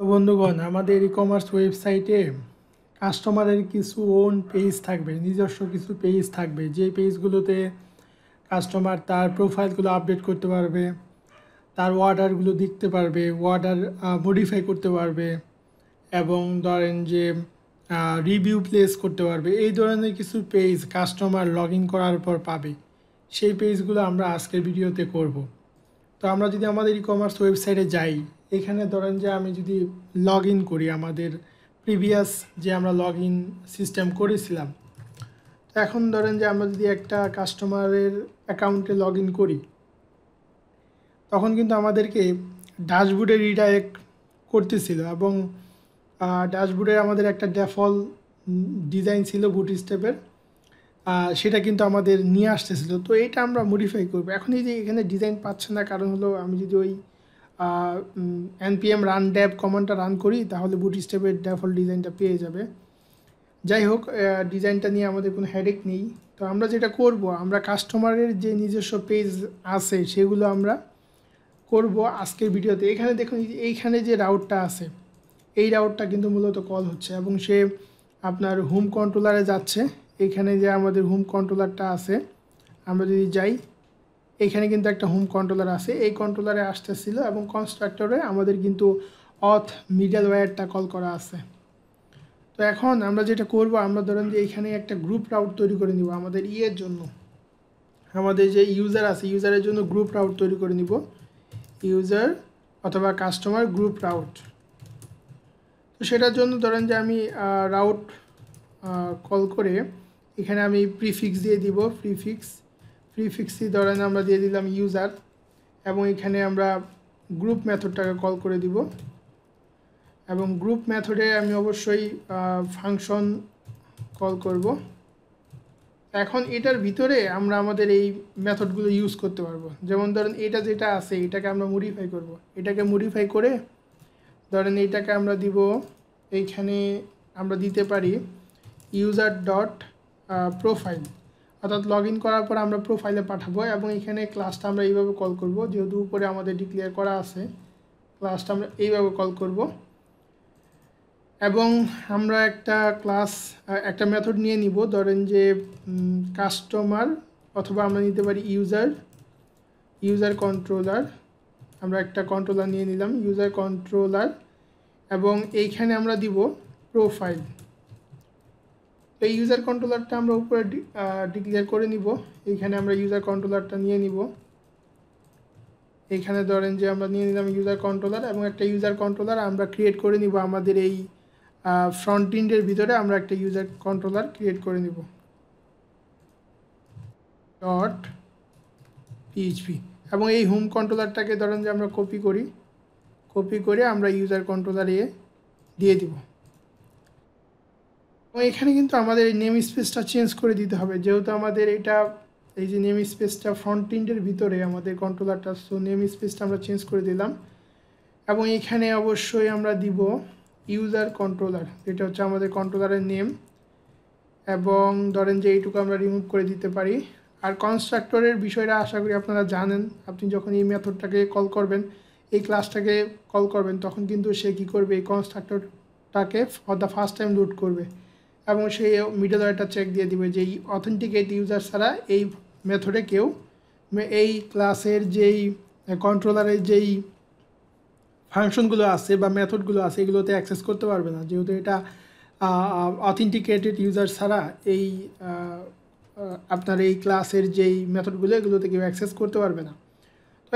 তো বন্ধুগণ, আমাদের ই কমার্স ওয়েবসাইটে কাস্টমারের কিছু ওন পেজ থাকবে, নিজস্ব কিছু পেজ থাকবে, যে পেজগুলোতে কাস্টমার তার প্রোফাইলগুলো আপডেট করতে পারবে, তার অর্ডারগুলো দেখতে পারবে, অর্ডার মডিফাই করতে পারবে এবং ধরেন যে রিভিউ প্লেস করতে পারবে। এই ধরনের কিছু পেজ কাস্টমার লগ ইন করার পর পাবে। সেই পেজগুলো আমরা আজকের ভিডিওতে করব। তো আমরা যদি আমাদের ই কমার্স ওয়েবসাইটে যাই, এখানে ধরেন যে আমি যদি লগ ইন করি আমাদের প্রিভিয়াস যে আমরা লগ ইন সিস্টেম করেছিলাম, তো এখন ধরেন যে আমরা যদি একটা কাস্টমারের অ্যাকাউন্টে লগ ইন করি, তখন কিন্তু আমাদেরকে ড্যাশবোর্ডে রিডাইরেক্ট করতেছিল এবং ড্যাশবোর্ডে আমাদের একটা ডিফল্ট ডিজাইন ছিল বুট স্টেপের, সেটা কিন্তু আমাদের নিয়ে আসতেছিল। তো এইটা আমরা মডিফাই করবো। এখন এই যে এখানে ডিজাইন পাচ্ছে না, কারণ হলো আমি যদি ওই npm রান ড্যাব কমান্ডটা রান করি তাহলে বুট স্টেপের ডিফল্ট ডিজাইনটা পেয়ে যাবে। যাই হোক, ডিজাইনটা নিয়ে আমাদের কোনো হেডেক নেই। তো আমরা যেটা করব, আমরা কাস্টমারের যে নিজস্ব পেজ আছে সেগুলো আমরা করব আজকের ভিডিওতে। এখানে দেখুন, এইখানে যে রাউটটা আছে, এই রাউটটা কিন্তু মূলত কল হচ্ছে এবং সে আপনার হোম কন্ট্রোলারে যাচ্ছে। এখানে যে আমাদের হোম কন্ট্রোলারটা আছে, আমরা যদি যাই, এখানে কিন্তু একটা হোম কন্ট্রোলার আছে, এই কন্ট্রোলারে আসতেছিল এবং কনস্ট্রাক্টরে আমাদের কিন্তু অথ মিডল ওয়্যারটা কল করা আছে। তো এখন আমরা যেটা করব, আমরা ধরেন যে এইখানে একটা গ্রুপ রাউট তৈরি করে নিব আমাদের ইয়ের জন্য। আমাদের যে ইউজার আছে, ইউজারের জন্য গ্রুপ রাউট তৈরি করে নিব, ইউজার অথবা কাস্টমার গ্রুপ রাউট। তো সেটার জন্য ধরেন যে আমি রাউট কল করে এখানে আমি প্রিফিক্স দিয়ে দিব, প্রিফিক্সই ধরেন আমরা দিয়ে দিলাম ইউজার, এবং এখানে আমরা গ্রুপ মেথডটাকে কল করে দিব এবং গ্রুপ মেথডে আমি অবশ্যই ফাংশন কল করব। এখন এটার ভিতরে আমরা আমাদের এই মেথডগুলো ইউজ করতে পারবো। যেমন ধরেন এটা যেটা আছে এটাকে আমরা মডিফাই করব, এটাকে মডিফাই করে ধরেন এইটাকে আমরা দিব, এইখানে আমরা দিতে পারি ইউজার ডট প্রোফাইল, অর্থাৎ লগ ইন করার পর আমরা প্রোফাইলে পাঠাবো এবং এখানে ক্লাসটা আমরা এইভাবে কল করব, যেহেতু উপরে আমাদের ডিক্লেয়ার করা আছে, ক্লাসটা আমরা এইভাবে কল করব এবং আমরা একটা ক্লাস একটা মেথড নিয়ে নিব, ধরেন যে কাস্টমার, অথবা আমরা নিতে পারি ইউজার কন্ট্রোলার। আমরা একটা কন্ট্রোলার নিয়ে নিলাম, ইউজার কন্ট্রোলার, এবং এইখানে আমরা দিব প্রোফাইল। এই ইউজার কন্ট্রোলারটা আমরা উপরে ডিক্লেয়ার করে নিব। এইখানে আমরা ইউজার কন্ট্রোলারটা নিয়ে নিব, এইখানে ধরেন যে আমরা নিয়ে নিলাম ইউজার কন্ট্রোলার এবং একটা ইউজার কন্ট্রোলার আমরা ক্রিয়েট করে নিব। আমাদের এই ফ্রন্ট এন্ডের ভিতরে আমরা একটা ইউজার কন্ট্রোলার ক্রিয়েট করে নিব ডট পিএইচপি, এবং এই হোম কন্ট্রোলারটাকে ধরেন যে আমরা কপি করে আমরা ইউজার কন্ট্রোলারে দিয়ে দিব। এবং এখানে কিন্তু আমাদের এই নেম স্পেসটা চেঞ্জ করে দিতে হবে, যেহেতু আমাদের এটা এই যে নেম স্পেসটা ফ্রন্ট এন্ডের ভিতরে আমাদের কন্ট্রোলারটা, সো নেম স্পেসটা আমরা চেঞ্জ করে দিলাম। এবং এখানে অবশ্যই আমরা দিব ইউজার কন্ট্রোলার, যেটা হচ্ছে আমাদের কন্ট্রোলারের নেম, এবং ধরেন যে এইটুকু আমরা রিমুভ করে দিতে পারি। আর কনস্ট্রাক্টরের বিষয়টা আশা করি আপনারা জানেন। আপনি যখন এই মেথডটাকে কল করবেন, এই ক্লাসটাকে কল করবেন, তখন কিন্তু সে কী করবে, এই কনস্ট্রাক্টরটাকে for the first time load করবে এবং সে মিডল ওয়্যারটা চেক দিয়ে দিবে যে এই অথেন্টিকেট ইউজার ছাড়া এই মেথডে কেউ এই ক্লাসের যেই কন্ট্রোলারের যেই ফাংশনগুলো আছে বা মেথডগুলো আছে এগুলোতে অ্যাক্সেস করতে পারবে না, যেহেতু এটা অথেন্টিকেটেড ইউজার ছাড়া এই আপনার এই ক্লাসের যেই মেথডগুলো এগুলোতে কেউ অ্যাক্সেস করতে পারবে না। তো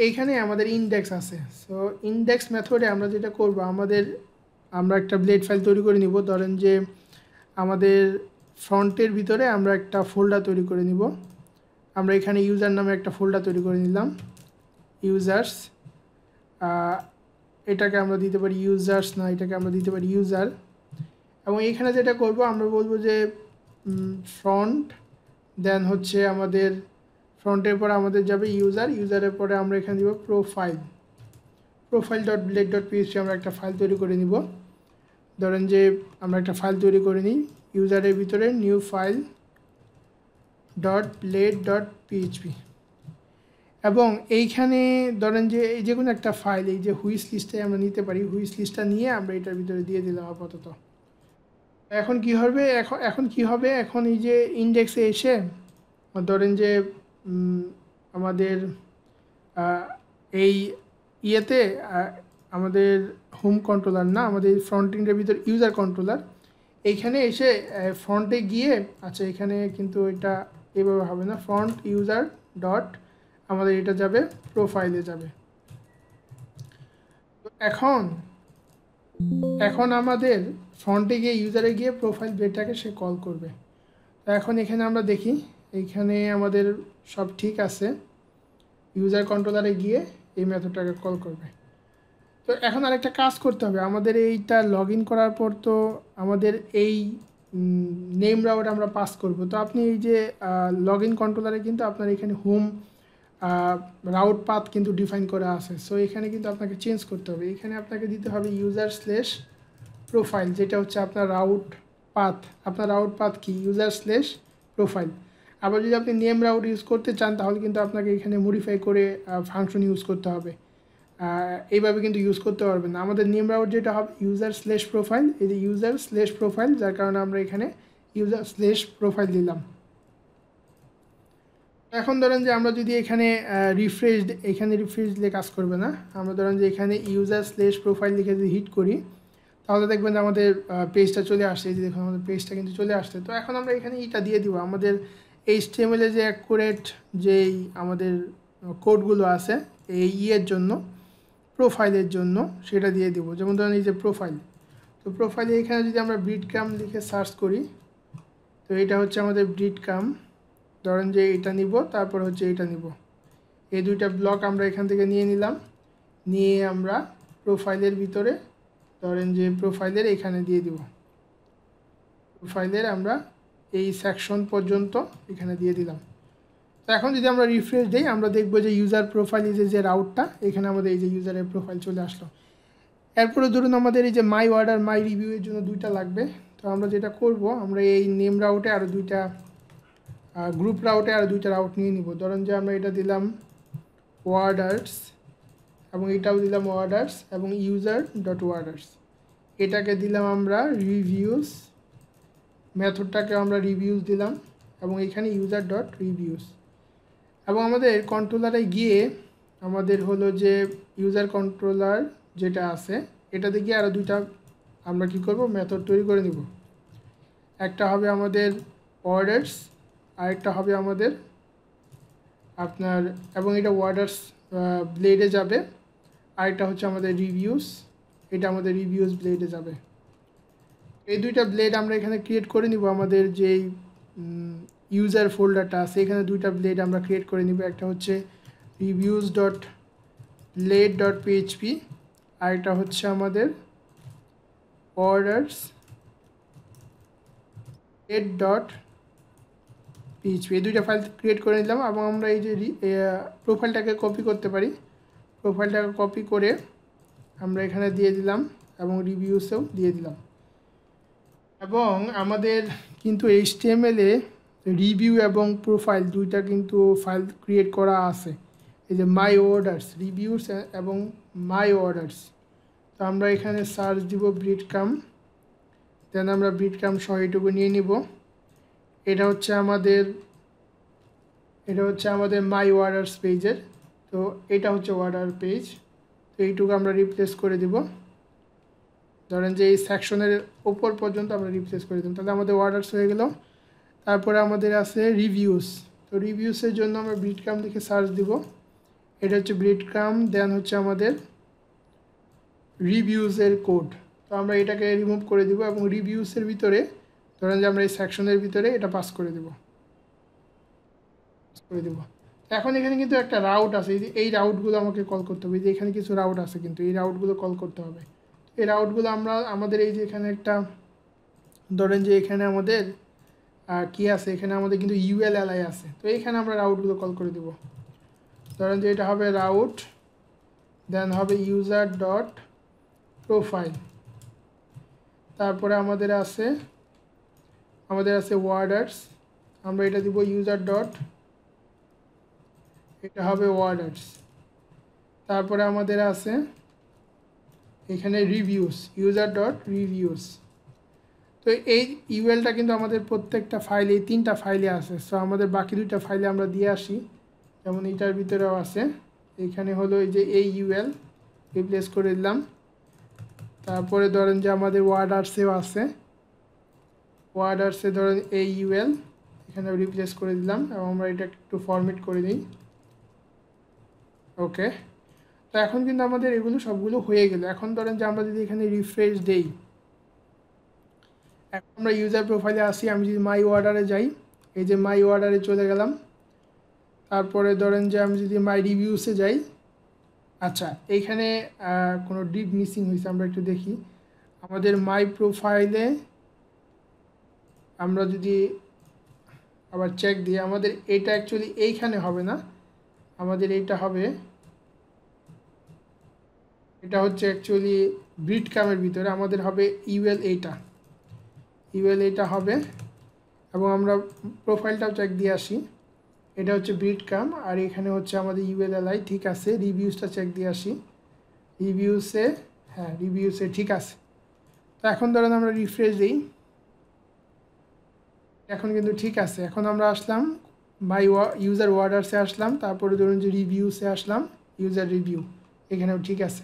এইখানে আমাদের ইনডেক্স আছে। সো ইনডেক্স মেথডে আমরা যেটা করব, আমরা একটা ব্লেড ফাইল তৈরি করে নিব। ধরেন যে আমাদের ফ্রন্টের ভিতরে আমরা একটা ফোল্ডার তৈরি করে নিব। আমরা এখানে ইউজার নামে একটা ফোল্ডার তৈরি করে নিলাম, ইউজার্স। এটাকে আমরা দিতে পারি ইউজার্স, না এটাকে আমরা দিতে পারি ইউজার। এবং এখানে যেটা করব, আমরা বলবো যে ফ্রন্ট, দেন হচ্ছে আমাদের ফ্রন্টের পরে আমাদের যাবে ইউজারের পরে আমরা এখানে দিব profile dot blade dot PHP. আমরা একটা ফাইল তৈরি করে নিব। ধরেন যে আমরা একটা ফাইল তৈরি করে নিই, ইউজারের ভিতরে new file dot blade dot PHP. এবং এইখানে ধরেন যে এই যে কোনো একটা ফাইল, এই যে হুইস লিস্টে আমরা নিতে পারি, হুইস লিস্টটা নিয়ে আমরা এটার ভিতরে দিয়ে দিলাম আপাতত। এখন কি হবে, এখন কি হবে, এখন এই যে ইন্ডেক্সে এসে ধরেন যে আমাদের এই ইয়েতে আমাদের হোম কন্ট্রোলার না, আমাদের ফ্রন্ট এন্ডের ভিতর ইউজার কন্ট্রোলার, এইখানে এসে ফ্রন্টে গিয়ে, আচ্ছা এখানে কিন্তু এটা এভাবে হবে না, ফ্রন্ট ইউজার ডট আমাদের এটা যাবে প্রোফাইলে যাবে। এখন এখন আমাদের ফ্রন্টে গিয়ে ইউজারে গিয়ে প্রোফাইল ব্লেডটাকে সে কল করবে। তো এখন এখানে আমরা দেখি এইখানে আমাদের সব ঠিক আছে, ইউজার কন্ট্রোলারে গিয়ে এই মেথডটাকে কল করবে। তো এখন আরেকটা কাজ করতে হবে আমাদের, এইটা লগ ইন করার পর তো আমাদের এই নেম রাউট আমরা পাস করব। তো আপনি এই যে লগ ইন কন্ট্রোলারে কিন্তু আপনার এখানে হোম রাউট পাথ কিন্তু ডিফাইন করা আছে। সো এখানে কিন্তু আপনাকে চেঞ্জ করতে হবে, এখানে আপনাকে দিতে হবে ইউজার স্ল্যাশ প্রোফাইল, যেটা হচ্ছে আপনার রাউট পাথ। আপনার রাউট পাথ কি, ইউজার স্ল্যাশ প্রোফাইল। আবার যদি আপনি নেম রাউট ইউজ করতে চান তাহলে কিন্তু আপনাকে এখানে মডিফাই করে ফাংশন ইউজ করতে হবে, এইভাবে কিন্তু ইউজ করতে পারবেন না। আমাদের নেম রাউট যেটা হবে ইউজার স্ল্যাশ প্রোফাইল, এই যে ইউজার স্ল্যাশ প্রোফাইল, যার কারণে আমরা এখানে ইউজার স্ল্যাশ প্রোফাইল দিলাম। এখন ধরেন যে আমরা যদি এখানে রিফ্রেশড, এখানে রিফ্রেশ দিলে কাজ করবে না। আমরা ধরেন যে এখানে ইউজার স্ল্যাশ প্রোফাইল লিখে যদি হিট করি তাহলে দেখবেন যে আমাদের পেজটা চলে আসছে। এই যে দেখুন আমাদের পেজটা কিন্তু চলে আসছে। তো এখন আমরা এখানে এটা দিয়ে দিব আমাদের HTML এ যে অ্যাকুরেট যেই আমাদের কোডগুলো আছে এই ইয়ের জন্য, প্রোফাইলের জন্য, সেটা দিয়ে দিব। যেমন ধরেন এই যে প্রোফাইল, তো প্রোফাইলে এখানে যদি আমরা ব্রিডক্রাম লিখে সার্চ করি, তো এটা হচ্ছে আমাদের ব্রিডক্রাম। ধরেন যে এটা নিব, তারপর হচ্ছে এটা নিব, এই দুইটা ব্লক আমরা এখান থেকে নিয়ে নিলাম, নিয়ে আমরা প্রোফাইলের ভিতরে ধরেন যে প্রোফাইলের এখানে দিয়ে দিব, প্রোফাইলের আমরা এই সেকশন পর্যন্ত এখানে দিয়ে দিলাম। তো এখন যদি আমরা রিফ্রেশ দিই আমরা দেখব যে ইউজার প্রোফাইল যে রাউটটা, এখানে আমাদের এই যে ইউজারের প্রোফাইল চলে আসলো। এরপরে ধরুন আমাদের এই যে মাই অর্ডার মাই রিভিউ এর জন্য দুইটা লাগবে। তো আমরা যেটা করব, আমরা এই নেম রাউটে আরও দুইটা, গ্রুপ রাউটে আরও দুইটা রাউট নিয়ে নিব। ধরেন যে আমরা এটা দিলাম অর্ডার্স, এবং এটাও দিলাম অর্ডার্স, এবং ইউজার ডট অর্ডার্স, এটাকে দিলাম আমরা রিভিউস, মেথডটাকে আমরা রিভিউস দিলাম, এবং এখানে ইউজার ডট রিভিউস। এবং আমাদের কন্ট্রোলারে গিয়ে আমাদের হলো যে ইউজার কন্ট্রোলার যেটা আছে এটাতে গিয়ে আরও দুইটা আমরা কি করব, মেথড তৈরি করে নিব। একটা হবে আমাদের অর্ডার্স, আরেকটা হবে আমাদের আপনার, এবং এটা অর্ডার্স ব্লেডে যাবে, আরেকটা হচ্ছে আমাদের রিভিউস, এটা আমাদের রিভিউস ব্লেডে যাবে। এই দুইটা ব্লেড আমরা এখানে ক্রিয়েট করে নিব। আমাদের যেই ইউজার ফোল্ডারটা আছে এখানে দুইটা ব্লেড আমরা ক্রিয়েট করে নিব, একটা হচ্ছে reviews dot blade dot PHP, আর এটা হচ্ছে আমাদের অর্ডার্স ব্লেড ডট পিএইচপি। এই দুইটা ফাইল ক্রিয়েট করে নিলাম, এবং আমরা এই যে প্রোফাইলটাকে কপি করতে পারি, প্রোফাইলটাকে কপি করে আমরা এখানে দিয়ে দিলাম, এবং রিভিউসেও দিয়ে দিলাম। এবং আমাদের কিন্তু HTML এ রিভিউ এবং প্রোফাইল দুইটা কিন্তু ফাইল ক্রিয়েট করা আছে, এই যে মাই অর্ডার্স রিভিউস এবং মাই অর্ডার্স। তো আমরা এখানে সার্চ দিব ব্রিডক্রাম, দেন আমরা ব্রিডক্রাম সহ এটুকু নিয়ে নিব। এটা হচ্ছে আমাদের মাই অর্ডার্স পেজের, তো এটা হচ্ছে অর্ডার পেজ। তো এইটুকু আমরা রিপ্লেস করে দিব, ধরেন যে এই সেকশনের ওপর পর্যন্ত আমরা রিপ্লেস করে দিলাম, তাহলে আমাদের অর্ডার্স হয়ে গেল। তারপরে আমাদের আছে রিভিউস, তো রিভিউসের জন্য আমরা ব্রিডক্রাম লিখে সার্চ দিব, এটা হচ্ছে ব্রিডক্রাম, দেন হচ্ছে আমাদের রিভিউসের কোড। তো আমরা এটাকে রিমুভ করে দিব, এবং রিভিউসের ভিতরে ধরেন যে আমরা এই সেকশনের ভিতরে এটা পাস করে দেব। এখন এখানে কিন্তু একটা রাউট আছে, এই রাউটগুলো আমাকে কল করতে হবে, যে এখানে কিছু রাউট আছে কিন্তু এই রাউটগুলো কল করতে হবে। এই রাউটগুলো আমাদের এই যে এখানে একটা ধরেন যে এখানে আমাদের কি আছে, এখানে আমাদের কিন্তু ULLI আছে, তো এইখানে আমরা রাউটগুলো কল করে দেব। ধরেন যে এটা হবে রাউট, দেন হবে ইউজার ডট প্রোফাইল, তারপরে আমাদের আছে অর্ডার্স, আমরা এটা দিব ইউজার ডট এটা হবে ওয়ার্ডার্স। তারপরে আমাদের আছে এখানে রিভিউস, ইউজার ডট রিভিউস। তো এই ইউএলটা কিন্তু আমাদের প্রত্যেকটা ফাইলে, এই 3টা ফাইলে আছে। সো আমাদের বাকি 2টা ফাইলে আমরা দিয়ে আসি, যেমন এটার ভিতরেও আছে। এখানে হলো এই যে এই ইউএল রিপ্লেস করে দিলাম। তারপরে ধরেন যে আমাদের ওয়ার্ডার্সেও আছে, ওয়ার্ডার্সে ধরেন এই ইউএল এখানে রিপ্লেস করে দিলাম এবং আমরা এটা একটু ফরম্যাট করে দিই। ওকে, তো এখন কিন্তু আমাদের এগুলো সবগুলো হয়ে গেল। এখন ধরেন যে আমরা যদি এখানে রিফ্রেশ দেই, এখন আমরা ইউজার প্রোফাইলে আসি, আমি যদি মাই অর্ডারে যাই, এই যে মাই অর্ডারে চলে গেলাম। তারপরে ধরেন যে আমি যদি মাই রিভিউসে যাই, আচ্ছা এইখানে কোনো ডিপ মিসিং হয়েছে, আমরা একটু দেখি। আমাদের মাই প্রোফাইলে আমরা যদি আবার চেক দিই, আমাদের এটা অ্যাকচুয়ালি এইখানে হবে না, আমাদের এইটা হবে, এটা হচ্ছে অ্যাকচুয়ালি ব্রিড কামের ভিতরে আমাদের হবে ইউএল, এইটা হবে। এবং আমরা প্রোফাইলটাও চেক দিয়ে আসি, এটা হচ্ছে ব্রিড কাম, আর এখানে হচ্ছে আমাদের ইউএলএলআই, ঠিক আছে। রিভিউসটা চেক দিয়ে আসি, রিভিউসে, হ্যাঁ রিভিউসে ঠিক আছে। তো এখন ধরেন আমরা রিফ্রেশ দিই, এখন কিন্তু ঠিক আছে। এখন আমরা আসলাম মাই ইউজার ওয়ার্ডার্সে আসলাম, তারপরে ধরুন যে রিভিউসে আসলাম, ইউজার রিভিউ, এখানেও ঠিক আছে।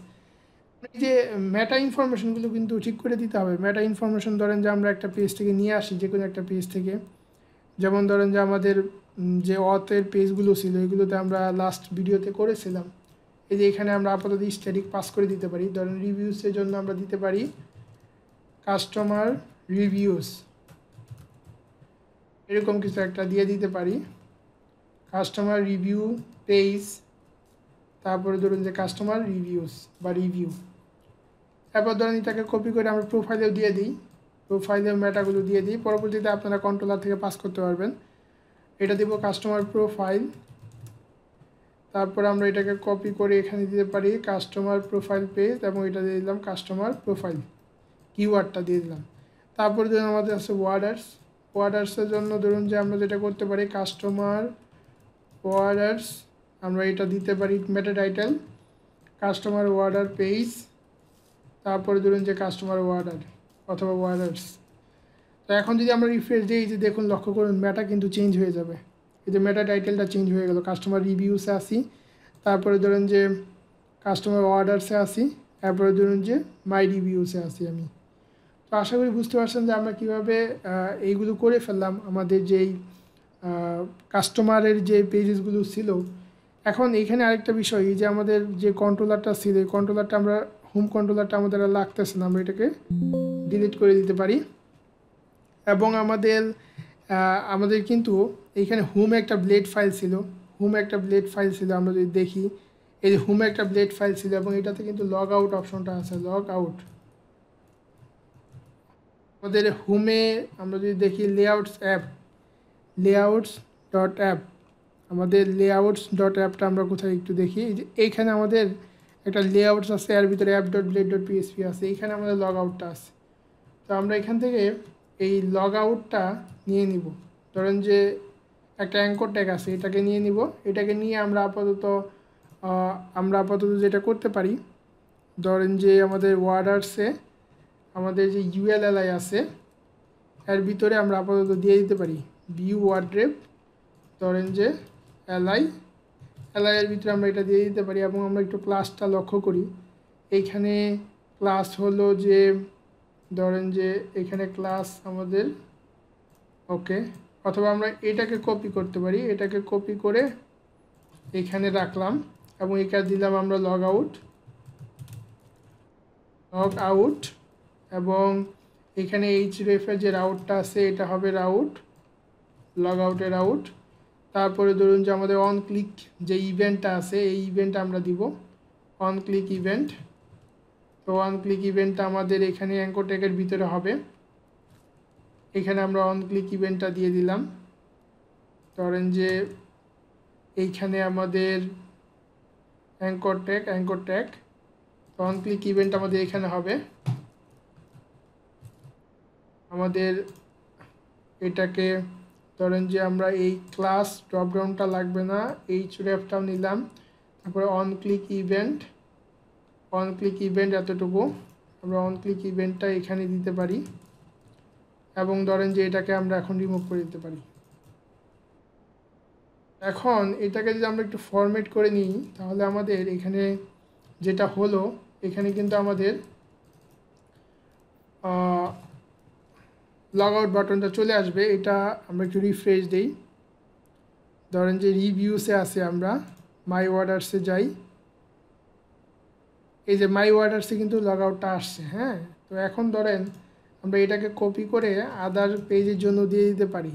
এই যে মেটা ইনফরমেশনগুলো কিন্তু ঠিক করে দিতে হবে। মেটা ইনফরমেশন ধরেন যে আমরা একটা পেজ থেকে নিয়ে আসি, যে কোনো একটা পেজ থেকে, যেমন ধরেন যে আমাদের যে অথের পেজগুলো ছিল এগুলোতে আমরা লাস্ট ভিডিওতে করেছিলাম। এই যে এখানে আমরা আপাতত স্ট্যাটিক পাস করে দিতে পারি। ধরেন রিভিউসের জন্য আমরা দিতে পারি কাস্টমার রিভিউস, এরকম কিছু একটা দিয়ে দিতে পারি, কাস্টমার রিভিউ পেজ, তারপরে ধরুন যে কাস্টমার রিভিউস বা রিভিউ। তারপর ধরেন এটাকে কপি করে আমরা প্রোফাইলেও দিয়ে দিই, প্রোফাইলের মেটাগুলো দিয়ে দিই। পরবর্তীতে আপনারা কন্ট্রোলার থেকে পাস করতে পারবেন। এটা দিব কাস্টমার প্রোফাইল, তারপর আমরা এটাকে কপি করে এখানে দিতে পারি কাস্টমার প্রোফাইল পেজ, এবং এটা দিয়ে দিলাম কাস্টমার প্রোফাইল, কিওয়ার্ডটা দিয়ে দিলাম। তারপরে ধরুন আমাদের আছে ওয়ার্ডার্সের জন্য ধরুন যে আমরা যেটা করতে পারি কাস্টমার ওয়ার্ডার্স, আমরা এটা দিতে পারি মেটা টাইটেল কাস্টমার ওয়ার্ডার পেজ, তারপরে ধরুন যে কাস্টমার ওয়ার্ডার অথবা ওয়ার্ডার্স। তো এখন যদি আমরা রিফ্রেশ দিই, যে দেখুন লক্ষ্য করুন মেটা কিন্তু চেঞ্জ হয়ে যাবে। এই যে মেটা টাইটেলটা চেঞ্জ হয়ে গেল, কাস্টমার রিভিউসে আসি, তারপরে ধরুন যে কাস্টমার অর্ডারসে আসি, তারপরে ধরুন যে মাই রিভিউসে আসি আমি। তো আশা করি বুঝতে পারছেন যে আমরা কীভাবে এইগুলো করে ফেললাম আমাদের যেই কাস্টমারের যে পেজেসগুলো ছিল। এখন এইখানে আরেকটা বিষয়, এই যে আমাদের যে কন্ট্রোলারটা ছিল, এই কন্ট্রোলারটা আমরা হোম কন্ট্রোলারটা আমাদের আর লাগতেছে না, আমরা এটাকে ডিলিট করে দিতে পারি। এবং আমাদের কিন্তু এইখানে হোমে একটা ব্লেড ফাইল ছিল, আমরা যদি দেখি এই যে হোমে একটা ব্লেড ফাইল ছিল, এবং এটাতে কিন্তু লগ আউট অপশনটা আছে, লগ আউট। আমাদের হোমে আমরা যদি দেখি লেআউটস ডট অ্যাপ, আমাদের লেআউটস ডট অ্যাপটা আমরা কোথায় একটু দেখি, এই যে এইখানে আমাদের একটা লেআউটস আছে, এর ভিতরে app dot blade dot PSP আছে, এইখানে আমাদের লগ আউটটা আছে। তো আমরা এখান থেকে এই লগ আউটটা নিয়ে নিব। ধরেন যে একটা অ্যাঙ্কর ট্যাগ আছে, এটাকে নিয়ে নিব। এটাকে নিয়ে আমরা আপাতত যেটা করতে পারি, ধরেন যে আমাদের ওয়ার্ডার্সে আমাদের যে ইউএলএলআই আছে এর ভিতরে আমরা আপাতত দিয়ে দিতে পারি ভিউ ওয়ার্ড্রেপ, ধরেন যে এলআই এর ভিতরে আমরা এটা দিয়ে দিতে পারি। এবং আমরা একটু ক্লাসটা লক্ষ্য করি, এইখানে ক্লাস হলো যে ধরেন যে এখানে ক্লাস আমাদের ওকে, অথবা আমরা এটাকে কপি করতে পারি, এটাকে কপি করে এখানে রাখলাম এবং এখানে দিলাম আমরা লগ আউট, এবং এখানে hrefের যে রাউটটা আছে এটা হবে রাউট, লগ আউটের রাউট। তারপরে ধরুন যে আমাদের অন ক্লিক যে ইভেন্টটা আছে, এই ইভেন্টটা আমরা দিব অন ক্লিক ইভেন্ট। তো অন ক্লিক ইভেন্টটা আমাদের এখানে অ্যাঙ্কর ট্যাগের ভিতরে হবে, এখানে আমরা অন ক্লিক ইভেন্টটা দিয়ে দিলাম। ধরেন যে এইখানে আমাদের অ্যাঙ্কর ট্যাগ, তো অন ক্লিক ইভেন্ট আমাদের এখানে হবে। আমাদের এটাকে ধরেন যে আমরা এই ক্লাস ড্রপডাউনটা লাগবে না, hrefটাও নিলাম, তারপরে অন ক্লিক ইভেন্ট এতটুকু আমরা অন ক্লিক ইভেন্টটা এখানে দিতে পারি এবং ধরেন যে এটাকে আমরা এখন রিমুভ করে দিতে পারি। এখন এটাকে যদি আমরা একটু ফরম্যাট করে নিই তাহলে আমাদের এখানে যেটা হলো, এখানে কিন্তু আমাদের লগ আউট বাটনটা চলে আসবে। এটা আমরা একটু রিফ্রেশ দিই। ধরেন যে রিভিউসে আছে, আমরা মাই অর্ডারসে যাই, এই যে মাই অর্ডারসে কিন্তু লগ আউটটা আসছে। হ্যাঁ, তো এখন ধরেন আমরা এটাকে কপি করে আদার পেজের জন্য দিয়ে দিতে পারি।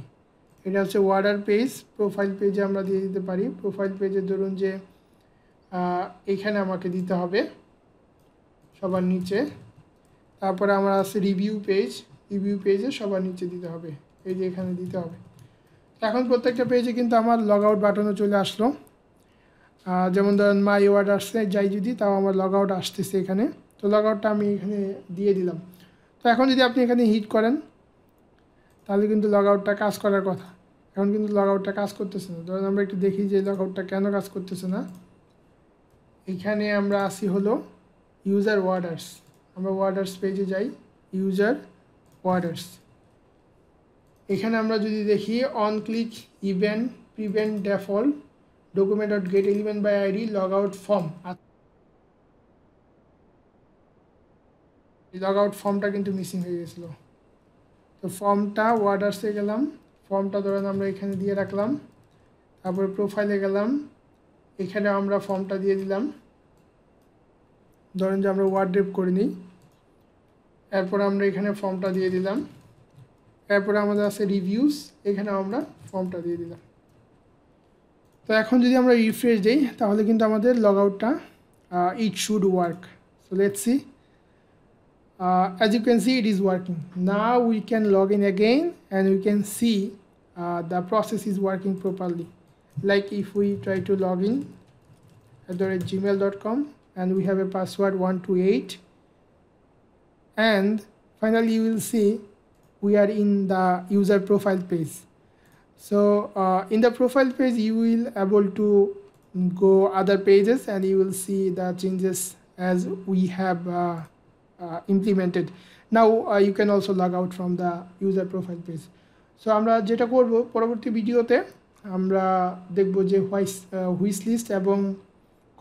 এটা হচ্ছে অর্ডার পেজ, প্রোফাইল পেজে আমরা দিয়ে দিতে পারি। প্রোফাইল পেজে ধরুন যে এখানে আমাকে দিতে হবে সবার নিচে, তারপরে আমার আছে রিভিউ পেজে সবার নিচে দিতে হবে, এই যে এখানে দিতে হবে। এখন প্রত্যেকটা পেজে কিন্তু আমার লগ আউট বাটনও চলে আসলো। যেমন ধরেন মাই অর্ডারসে যাই যদি, তাও আমার লগ আউট আসতেছে এখানে। তো লগ আউটটা আমি এখানে দিয়ে দিলাম। তো এখন যদি আপনি এখানে হিট করেন তাহলে কিন্তু লগ আউটটা কাজ করার কথা, এখন কিন্তু লগ আউটটা কাজ করতেছে না। ধরেন আমরা একটু দেখি যে লগ আউটটা কেন কাজ করতেছে না। এখানে আমরা আসি হলো ইউজার অর্ডার্স, আমরা অর্ডার্স পেজে যাই, ইউজার অর্ডার্স, এখানে আমরা যদি দেখি on click event prevent default document.getElement by id log out form, log out ফর্মটা কিন্তু মিসিং হয়ে গেছিলো। তো ফর্মটা অর্ডার্সে গেলাম, ফর্মটা ধরেন আমরা এখানে দিয়ে রাখলাম, তারপরে প্রোফাইলে গেলাম, এখানে আমরা ফর্মটা দিয়ে দিলাম। ধরেন যে আমরা ওয়ার্ড্রপ করে নিই, এরপর আমরা এখানে ফর্মটা দিয়ে দিলাম। এরপরে আমাদের আছে রিভিউস, এখানে আমরা ফর্মটা দিয়ে দিলাম। তো এখন যদি আমরা রিফ্রেশ দিই তাহলে কিন্তু আমাদের লগ আউটটা it should work. So let's see, as you can see it is working. Now we can log in again and we can see the process is working properly. Like if we try to log in at gmail.com and we have a password 128, and finally you will see we are in the user profile page. So in the profile page you will able to go other pages and you will see the changes as we have implemented. Now you can also log out from the user profile page. So আমরা যেটা করব পরবর্তী ভিডিওতে আমরা দেখব যে হুইশ list এবং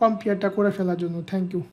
কম্পেয়ারটা করে ফেলার জন্য। Thank you.